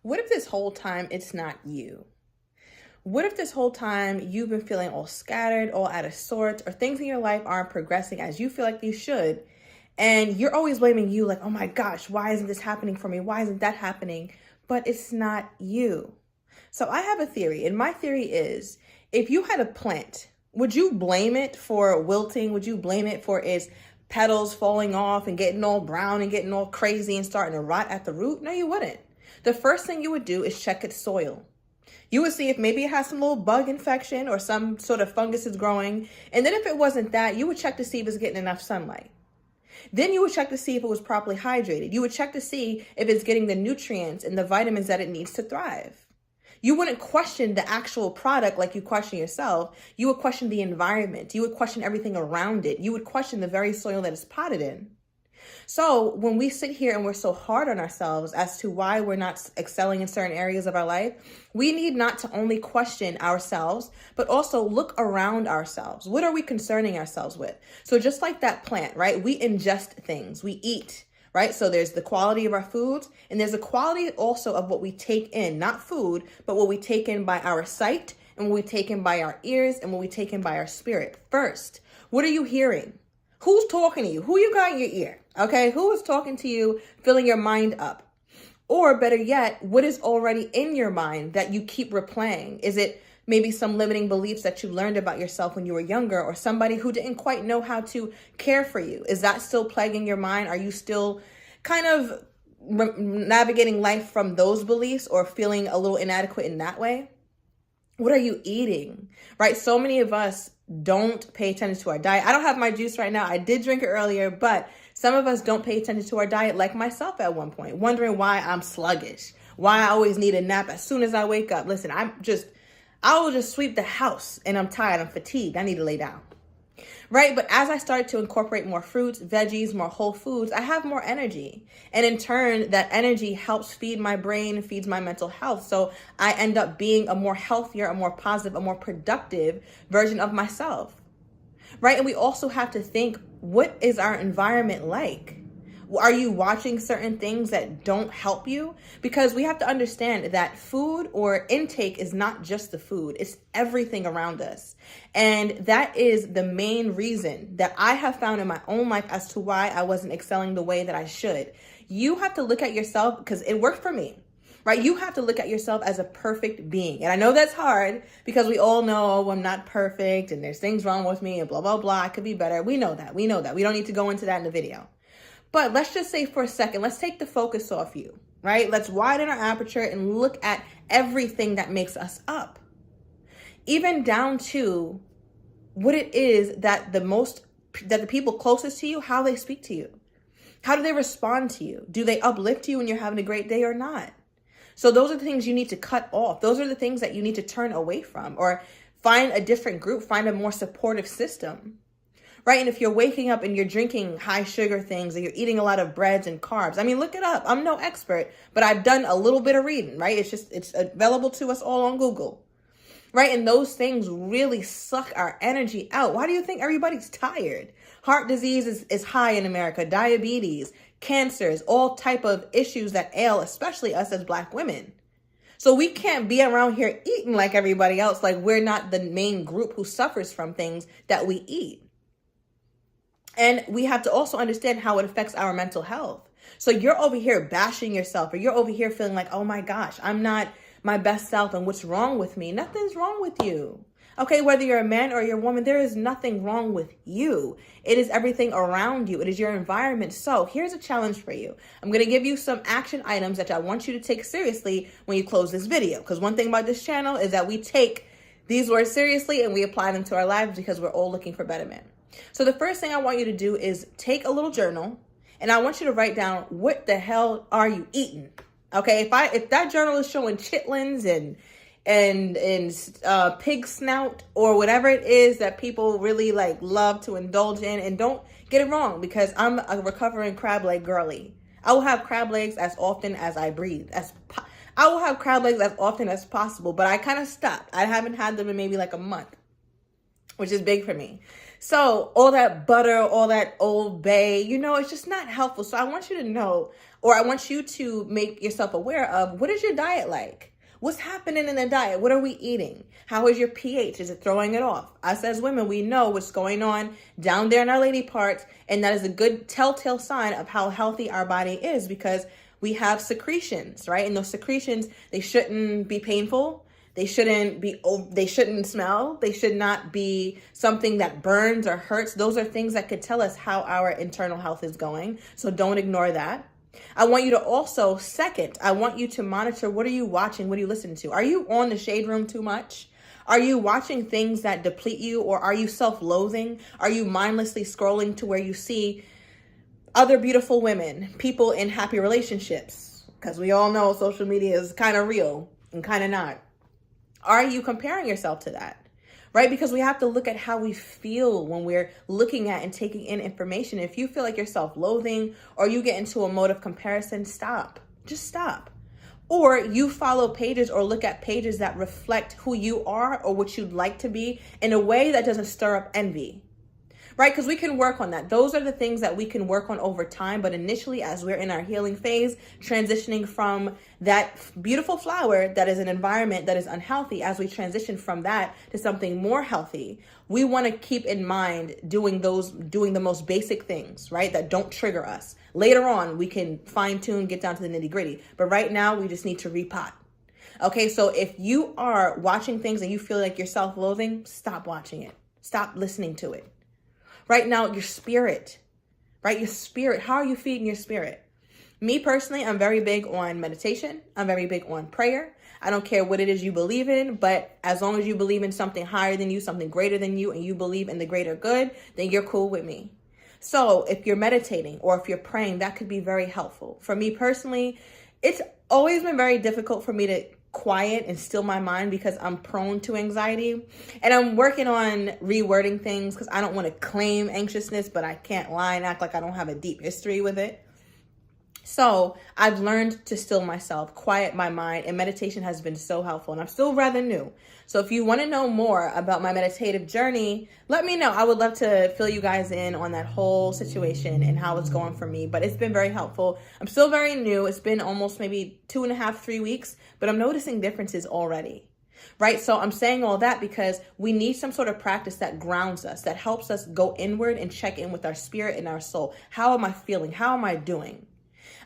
What if this whole time it's not you? What if this whole time you've been feeling all scattered, all out of sorts, or things in your life aren't progressing as you feel like they should, and you're always blaming you like, oh my gosh, why isn't this happening for me? Why isn't that happening? But it's not you. So I have a theory, and my theory is, if you had a plant, would you blame it for wilting? Would you blame it for its petals falling off and getting all brown and getting all crazy and starting to rot at the root? No, you wouldn't. The first thing you would do is check its soil. You would see if maybe it has some little bug infection or some sort of fungus is growing. And then if it wasn't that, you would check to see if it's getting enough sunlight. Then you would check to see if it was properly hydrated. You would check to see if it's getting the nutrients and the vitamins that it needs to thrive. You wouldn't question the actual product like you question yourself. You would question the environment. You would question everything around it. You would question the very soil that it's potted in. So when we sit here and we're so hard on ourselves as to why we're not excelling in certain areas of our life, we need not to only question ourselves, but also look around ourselves. What are we concerning ourselves with? So just like that plant, right? We ingest things, we eat, right? So there's the quality of our foods, and there's a quality also of what we take in, not food, but what we take in by our sight, and what we take in by our ears, and what we take in by our spirit. First, what are you hearing? Who's talking to you? Who you got in your ear? Okay, who is talking to you, filling your mind up? Or better yet, what is already in your mind that you keep replaying? Is it maybe some limiting beliefs that you learned about yourself when you were younger, or somebody who didn't quite know how to care for you? Is that still plaguing your mind? Are you still kind of navigating life from those beliefs or feeling a little inadequate in that way? What are you eating, right? So many of us don't pay attention to our diet. I don't have my juice right now. I did drink it earlier, but some of us don't pay attention to our diet, like myself at one point, wondering why I'm sluggish, why I always need a nap as soon as I wake up. Listen, I will just sweep the house and I'm tired, I'm fatigued, I need to lay down. Right? But as I started to incorporate more fruits, veggies, more whole foods, I have more energy. And in turn, that energy helps feed my brain, feeds my mental health. So I end up being a more healthier, a more positive, a more productive version of myself. Right? And we also have to think, what is our environment like? Are you watching certain things that don't help you? Because we have to understand that food or intake is not just the food, it's everything around us. And that is the main reason that I have found in my own life as to why I wasn't excelling the way that I should. You have to look at yourself, because it worked for me, right? You have to look at yourself as a perfect being. And I know that's hard because we all know, oh, I'm not perfect and there's things wrong with me and blah, blah, blah. I could be better. We know that. We don't need to go into that in the video. But let's just say for a second, let's take the focus off you, right? Let's widen our aperture and look at everything that makes us up. Even down to what it is that the people closest to you, how they speak to you. How do they respond to you? Do they uplift you when you're having a great day or not? So those are the things you need to cut off. Those are the things that you need to turn away from, or find a different group, find a more supportive system. Right? And if you're waking up and you're drinking high sugar things, or you're eating a lot of breads and carbs, I mean, look it up. I'm no expert, but I've done a little bit of reading, right? It's available to us all on Google, right? And those things really suck our energy out. Why do you think everybody's tired? Heart disease is high in America, diabetes, cancers, all type of issues that ail, especially us as Black women. So we can't be around here eating like everybody else, like we're not the main group who suffers from things that we eat. And we have to also understand how it affects our mental health. So you're over here bashing yourself, or you're over here feeling like, oh my gosh, I'm not my best self and what's wrong with me? Nothing's wrong with you. Okay, whether you're a man or you're a woman, there is nothing wrong with you. It is everything around you. It is your environment. So here's a challenge for you. I'm going to give you some action items that I want you to take seriously when you close this video. Because one thing about this channel is that we take these words seriously and we apply them to our lives, because we're all looking for betterment. So the first thing I want you to do is take a little journal, and I want you to write down, what the hell are you eating? Okay, if that journal is showing chitlins and pig snout or whatever it is that people really like love to indulge in, and don't get it wrong, because I'm a recovering crab leg girly. I will have crab legs as often as I breathe. I will have crab legs as often as possible, but I kind of stopped. I haven't had them in maybe like a month, which is big for me. So all that butter, all that Old Bay, it's just not helpful. So I want you to know, Or I want you to make yourself aware of, what is your diet like? What's happening in the diet? What are we eating? How is your pH? Is it throwing it off? Us as women, we know what's going on down there in our lady parts, and that is a good telltale sign of how healthy our body is, because we have secretions, right? And those secretions, they shouldn't be painful. They shouldn't smell. They should not be something that burns or hurts. Those are things that could tell us how our internal health is going. So don't ignore that. I want you to also, second, I want you to monitor, what are you watching? What are you listening to? Are you on the shade room too much? Are you watching things that deplete you, or are you self-loathing? Are you mindlessly scrolling to where you see other beautiful women, people in happy relationships? Because we all know social media is kind of real and kind of not. Are you comparing yourself to that? Right? Because we have to look at how we feel when we're looking at and taking in information. If you feel like you're self-loathing, or you get into a mode of comparison, stop. Just stop. Or you follow pages or look at pages that reflect who you are or what you'd like to be in a way that doesn't stir up envy. Right? Because we can work on that. Those are the things that we can work on over time. But initially, as we're in our healing phase, transitioning from that beautiful flower that is an environment that is unhealthy, as we transition from that to something more healthy, we want to keep in mind doing the most basic things, right? That don't trigger us. Later on, we can fine tune, get down to the nitty gritty. But right now, we just need to repot. Okay, so if you are watching things and you feel like you're self-loathing, stop watching it. Stop listening to it. Right now, your spirit, right? Your spirit. How are you feeding your spirit? Me personally, I'm very big on meditation. I'm very big on prayer. I don't care what it is you believe in, but as long as you believe in something higher than you, something greater than you, and you believe in the greater good, then you're cool with me. So if you're meditating or if you're praying, that could be very helpful. For me personally, it's always been very difficult for me to quiet and still my mind, because I'm prone to anxiety, and I'm working on rewording things because I don't want to claim anxiousness, but I can't lie and act like I don't have a deep history with it. So I've learned to still myself, quiet my mind, and meditation has been so helpful, and I'm still rather new. So if you want to know more about my meditative journey, let me know. I would love to fill you guys in on that whole situation and how it's going for me, but it's been very helpful. I'm still very new. It's been almost maybe 2.5, 3 weeks, but I'm noticing differences already. Right? So I'm saying all that because we need some sort of practice that grounds us, that helps us go inward and check in with our spirit and our soul. How am I feeling? How am I doing?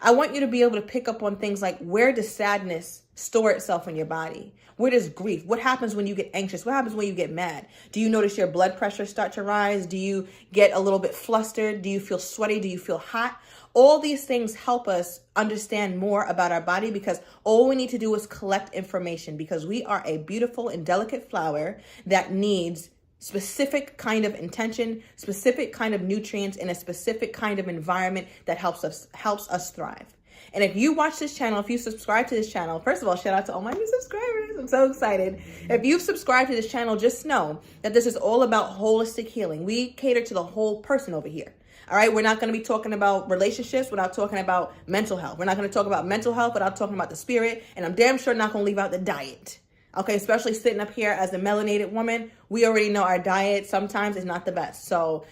I want you to be able to pick up on things like, where does sadness store itself in your body? Where does grief? What happens when you get anxious? What happens when you get mad? Do you notice your blood pressure start to rise? Do you get a little bit flustered? Do you feel sweaty? Do you feel hot? All these things help us understand more about our body, because all we need to do is collect information, because we are a beautiful and delicate flower that needs specific kind of intention, specific kind of nutrients, in a specific kind of environment that helps us thrive. And if you watch this channel, if you subscribe to this channel, first of all, shout out to all my new subscribers. I'm so excited. If you've subscribed to this channel, just know that this is all about holistic healing. We cater to the whole person over here. All right, we're not going to be talking about relationships without talking about mental health. We're not going to talk about mental health without talking about the spirit. And I'm damn sure not going to leave out the diet. Okay, especially sitting up here as a melanated woman, we already know our diet sometimes is not the best. So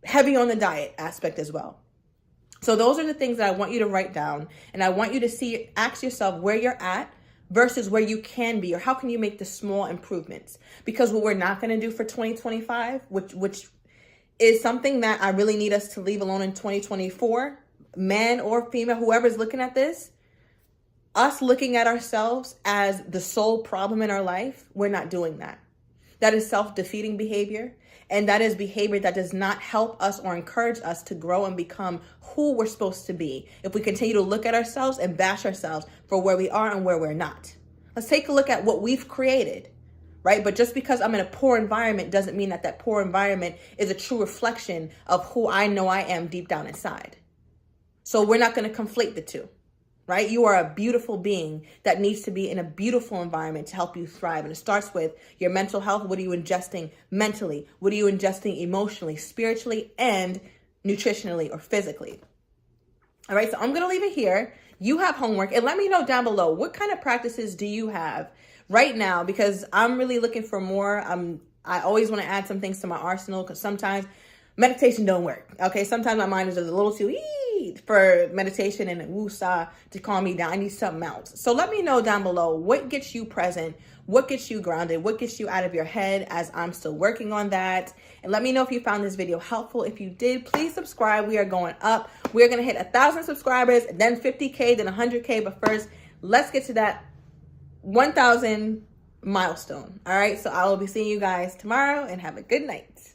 heavy on the diet aspect as well. So those are the things that I want you to write down. And I want you to ask yourself where you're at versus where you can be, or how can you make the small improvements? Because what we're not going to do for 2025, which is something that I really need us to leave alone in 2024, man or female, whoever's looking at this, us looking at ourselves as the sole problem in our life, we're not doing that. That is self-defeating behavior. And that is behavior that does not help us or encourage us to grow and become who we're supposed to be, if we continue to look at ourselves and bash ourselves for where we are and where we're not. Let's take a look at what we've created, right? But just because I'm in a poor environment doesn't mean that that poor environment is a true reflection of who I know I am deep down inside. So we're not going to conflate the two. Right? You are a beautiful being that needs to be in a beautiful environment to help you thrive. And it starts with your mental health. What are you ingesting mentally? What are you ingesting emotionally, spiritually, and nutritionally or physically? All right. So I'm going to leave it here. You have homework, and let me know down below, what kind of practices do you have right now? Because I'm really looking for more. I always want to add some things to my arsenal, because sometimes meditation don't work. Okay. Sometimes my mind is just a little too, need for meditation and woosah to calm me down. I need something else. So let me know down below what gets you present, what gets you grounded, what gets you out of your head, as I'm still working on that. And let me know if you found this video helpful. If you did, please subscribe. We are going up. We're going to hit 1,000 subscribers, then 50K, then 100K. But first, let's get to that 1,000 milestone. All right. So I will be seeing you guys tomorrow, and have a good night.